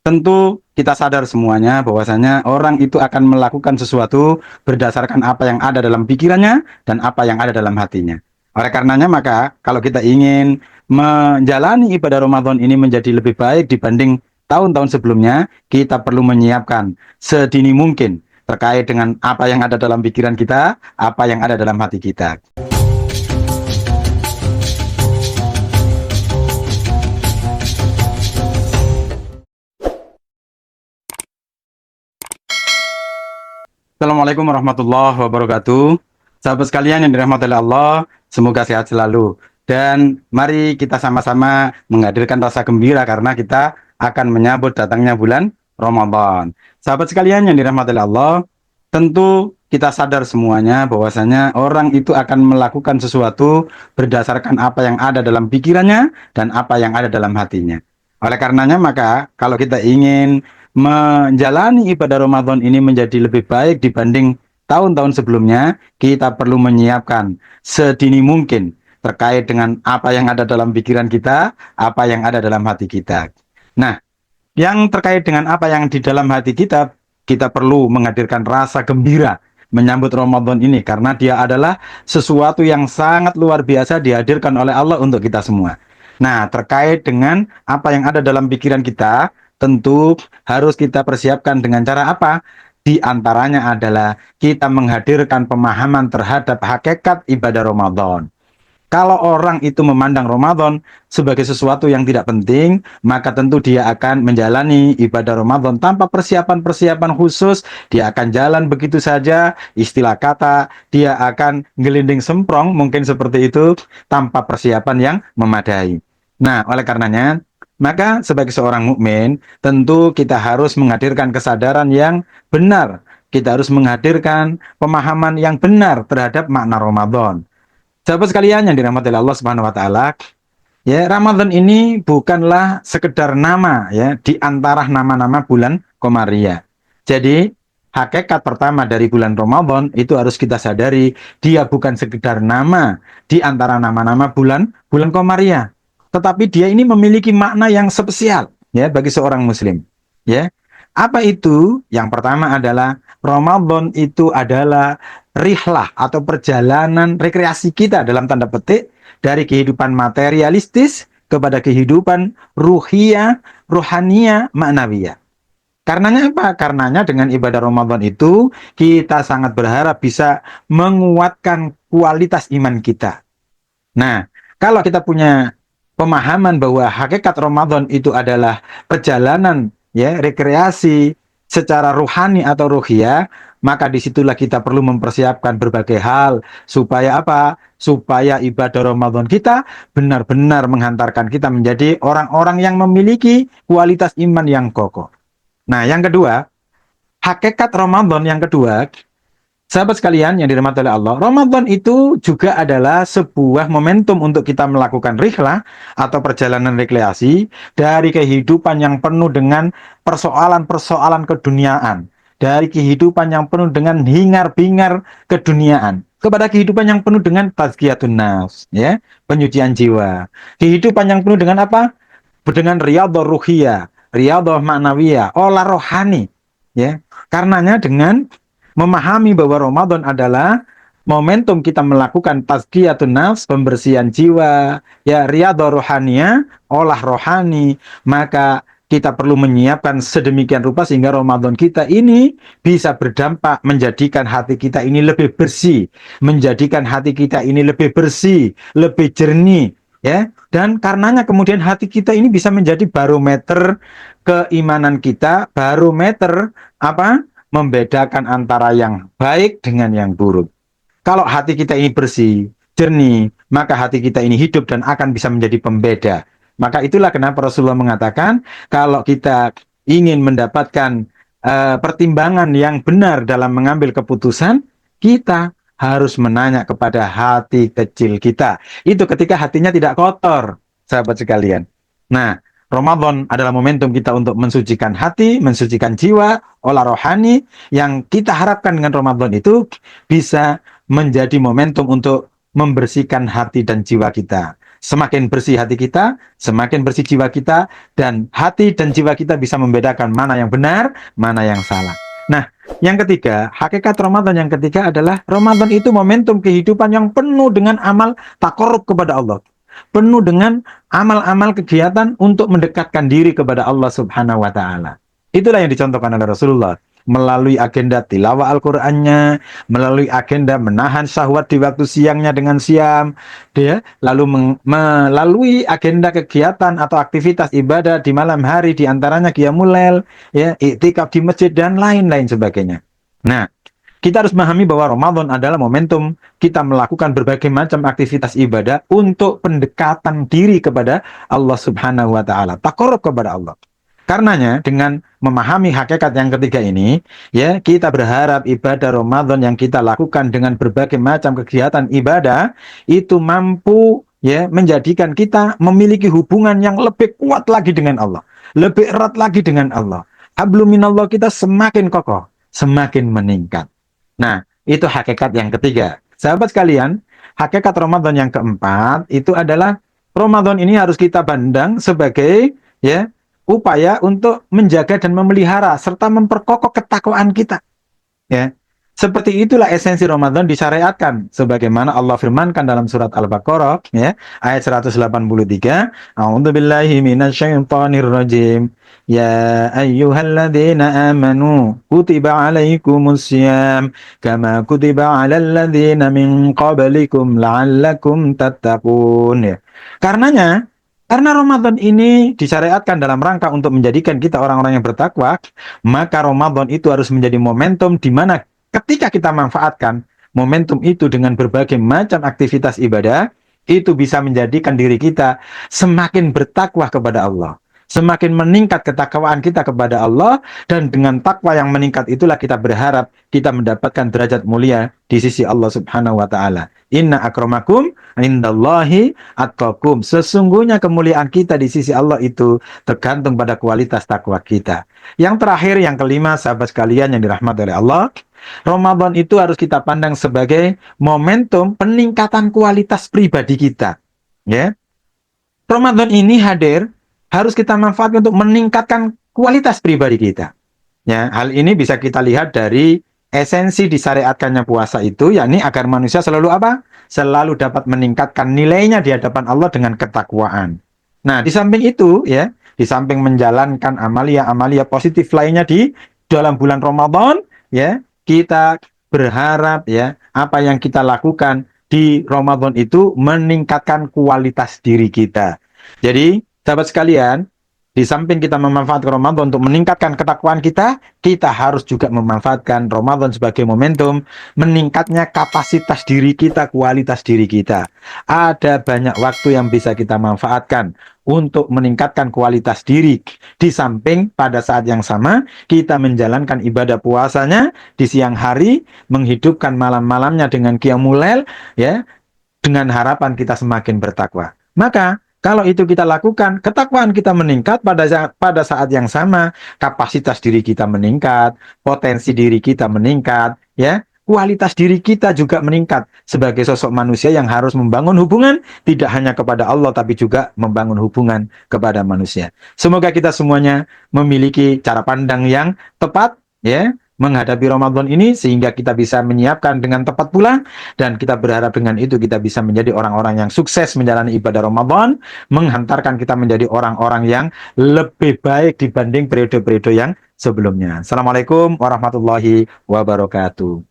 Tentu kita sadar semuanya bahwasanya orang itu akan melakukan sesuatu berdasarkan apa yang ada dalam pikirannya dan apa yang ada dalam hatinya. Oleh karenanya maka kalau kita ingin menjalani ibadah Ramadan ini menjadi lebih baik dibanding tahun-tahun sebelumnya, kita perlu menyiapkan sedini mungkin terkait dengan apa yang ada dalam pikiran kita, apa yang ada dalam hati kita. Assalamualaikum warahmatullahi wabarakatuh. Sahabat sekalian yang dirahmati oleh Allah, semoga sehat selalu. Dan mari kita sama-sama menghadirkan rasa gembira karena kita akan menyambut datangnya bulan Ramadan. Sahabat sekalian yang dirahmati oleh Allah, tentu kita sadar semuanya bahwasanya orang itu akan melakukan sesuatu berdasarkan apa yang ada dalam pikirannya dan apa yang ada dalam hatinya. Oleh karenanya maka kalau kita ingin menjalani ibadah Ramadan ini menjadi lebih baik dibanding tahun-tahun sebelumnya, kita perlu menyiapkan sedini mungkin terkait dengan apa yang ada dalam pikiran kita, apa yang ada dalam hati kita. Nah, yang terkait dengan apa yang di dalam hati kita, kita perlu menghadirkan rasa gembira menyambut Ramadan ini karena dia adalah sesuatu yang sangat luar biasa dihadirkan oleh Allah untuk kita semua. Nah, terkait dengan apa yang ada dalam pikiran kita, tentu harus kita persiapkan dengan cara apa? Di antaranya adalah kita menghadirkan pemahaman terhadap hakikat ibadah Ramadan. Kalau orang itu memandang Ramadan sebagai sesuatu yang tidak penting, maka tentu dia akan menjalani ibadah Ramadan tanpa persiapan-persiapan khusus. Dia akan jalan begitu saja, istilah kata, dia akan gelinding semprong, mungkin seperti itu, tanpa persiapan yang memadai. Nah, oleh karenanya, maka sebagai seorang mukmin, tentu kita harus menghadirkan kesadaran yang benar. Kita harus menghadirkan pemahaman yang benar terhadap makna Ramadan. Sahabat sekalian yang dirahmati Allah Subhanahu wa taala, ya, Ramadan ini bukanlah sekedar nama ya di antara nama-nama bulan Komariah. Jadi, hakikat pertama dari bulan Ramadan itu harus kita sadari, dia bukan sekedar nama di antara nama-nama bulan Komariah, tetapi dia ini memiliki makna yang spesial ya bagi seorang muslim. Ya. Apa itu? Yang pertama adalah Ramadan itu adalah rihlah atau perjalanan rekreasi kita dalam tanda petik dari kehidupan materialistis kepada kehidupan ruhiyah, rohania, maknawiyah. Karenanya apa? Karenanya dengan ibadah Ramadan itu kita sangat berharap bisa menguatkan kualitas iman kita. Nah, kalau kita punya pemahaman bahwa hakikat Ramadan itu adalah perjalanan ya rekreasi secara ruhani atau ruhiyah, maka disitulah kita perlu mempersiapkan berbagai hal supaya apa? Supaya ibadah Ramadan kita benar-benar menghantarkan kita menjadi orang-orang yang memiliki kualitas iman yang kokoh. Nah, yang kedua, hakikat Ramadan yang kedua, sahabat sekalian yang dirahmati oleh Allah, Ramadan itu juga adalah sebuah momentum untuk kita melakukan rihlah atau perjalanan rekreasi dari kehidupan yang penuh dengan persoalan-persoalan keduniaan, dari kehidupan yang penuh dengan hingar-bingar keduniaan, kepada kehidupan yang penuh dengan tazkiyatun nafs, ya, penyucian jiwa. Kehidupan yang penuh dengan apa? Dengan riyadhah ruhiyah, riyadhah maknawiyah, olah rohani, ya. Karenanya dengan memahami bahwa Ramadan adalah momentum kita melakukan tazkiyatun nafs, pembersihan jiwa, ya riyadhah rohania, olah rohani, maka kita perlu menyiapkan sedemikian rupa sehingga Ramadan kita ini bisa berdampak menjadikan hati kita ini lebih bersih, menjadikan hati kita ini lebih bersih, lebih jernih, ya. Dan karenanya kemudian hati kita ini bisa menjadi barometer keimanan kita, barometer apa? Membedakan antara yang baik dengan yang buruk. Kalau hati kita ini bersih, jernih, maka hati kita ini hidup dan akan bisa menjadi pembeda. Maka itulah kenapa Rasulullah mengatakan, kalau kita ingin mendapatkan pertimbangan yang benar dalam mengambil keputusan, kita harus menanya kepada hati kecil kita. Itu ketika hatinya tidak kotor, sahabat sekalian. Nah, Ramadan adalah momentum kita untuk mensucikan hati, mensucikan jiwa, olah rohani, yang kita harapkan dengan Ramadan itu bisa menjadi momentum untuk membersihkan hati dan jiwa kita. Semakin bersih hati kita, semakin bersih jiwa kita, dan hati dan jiwa kita bisa membedakan mana yang benar, mana yang salah. Nah, yang ketiga, hakikat Ramadan yang ketiga adalah Ramadan itu momentum kehidupan yang penuh dengan amal takarrub kepada Allah. Penuh dengan amal-amal kegiatan untuk mendekatkan diri kepada Allah Subhanahu wa taala. Itulah yang dicontohkan oleh Rasulullah melalui agenda tilawah Al-Qur'annya, melalui agenda menahan syahwat di waktu siangnya dengan siam, ya, lalu melalui agenda kegiatan atau aktivitas ibadah di malam hari di antaranya qiyamul lail, ya, iktikaf di masjid dan lain-lain sebagainya. Nah, kita harus memahami bahwa Ramadan adalah momentum kita melakukan berbagai macam aktivitas ibadah untuk pendekatan diri kepada Allah Subhanahu wa taala, taqarrub kepada Allah. Karenanya dengan memahami hakikat yang ketiga ini, ya, kita berharap ibadah Ramadan yang kita lakukan dengan berbagai macam kegiatan ibadah itu mampu, ya, menjadikan kita memiliki hubungan yang lebih kuat lagi dengan Allah, lebih erat lagi dengan Allah. Hablum minallah kita semakin kokoh, semakin meningkat. Nah, itu hakikat yang ketiga. Sahabat sekalian, hakikat Ramadan yang keempat itu adalah Ramadan ini harus kita pandang sebagai, ya, upaya untuk menjaga dan memelihara serta memperkokoh ketakwaan kita. Ya. Seperti itulah esensi Ramadan disyariatkan sebagaimana Allah firmankan dalam surat Al-Baqarah, ya, ayat 183, A'udzubillahi minasyaitonir rajim. Ya ayyuhalladzina amanu kutiba alaikumussyam kama kutiba alal ladzina min qablikum la'allakum tattaqun, ya. Karenanya, karena Ramadan ini disyariatkan dalam rangka untuk menjadikan kita orang-orang yang bertakwa, maka Ramadan itu harus menjadi momentum di mana ketika kita manfaatkan momentum itu dengan berbagai macam aktivitas ibadah, itu bisa menjadikan diri kita semakin bertakwa kepada Allah. Semakin meningkat ketakwaan kita kepada Allah, dan dengan takwa yang meningkat itulah kita berharap kita mendapatkan derajat mulia di sisi Allah Subhanahu wa taala. Inna akramakum indallahi atqakum. Sesungguhnya kemuliaan kita di sisi Allah itu tergantung pada kualitas takwa kita. Yang terakhir, yang kelima, sahabat sekalian yang dirahmati oleh Allah, Ramadan itu harus kita pandang sebagai momentum peningkatan kualitas pribadi kita. Ya. Ramadan ini hadir harus kita manfaatkan untuk meningkatkan kualitas pribadi kita. Ya, hal ini bisa kita lihat dari esensi disyariatkannya puasa itu, yakni agar manusia selalu apa? Selalu dapat meningkatkan nilainya di hadapan Allah dengan ketakwaan. Nah, di samping itu, ya, di samping menjalankan amalia-amalia positif lainnya di dalam bulan Ramadan, ya, kita berharap, ya, apa yang kita lakukan di Ramadan itu meningkatkan kualitas diri kita. Jadi, sahabat sekalian, di samping kita memanfaatkan Ramadan untuk meningkatkan ketakwaan kita, kita harus juga memanfaatkan Ramadan sebagai momentum meningkatnya kapasitas diri kita, kualitas diri kita. Ada banyak waktu yang bisa kita manfaatkan untuk meningkatkan kualitas diri. Di samping pada saat yang sama, kita menjalankan ibadah puasanya di siang hari, menghidupkan malam-malamnya dengan qiyamul lail, ya, dengan harapan kita semakin bertakwa. Maka, kalau itu kita lakukan, ketakwaan kita meningkat, pada saat yang sama, kapasitas diri kita meningkat, potensi diri kita meningkat, ya, kualitas diri kita juga meningkat sebagai sosok manusia yang harus membangun hubungan tidak hanya kepada Allah tapi juga membangun hubungan kepada manusia. Semoga kita semuanya memiliki cara pandang yang tepat, ya, menghadapi Ramadan ini sehingga kita bisa menyiapkan dengan tepat pula, dan kita berharap dengan itu kita bisa menjadi orang-orang yang sukses menjalani ibadah Ramadan, menghantarkan kita menjadi orang-orang yang lebih baik dibanding periode-periode yang sebelumnya. Assalamualaikum warahmatullahi wabarakatuh.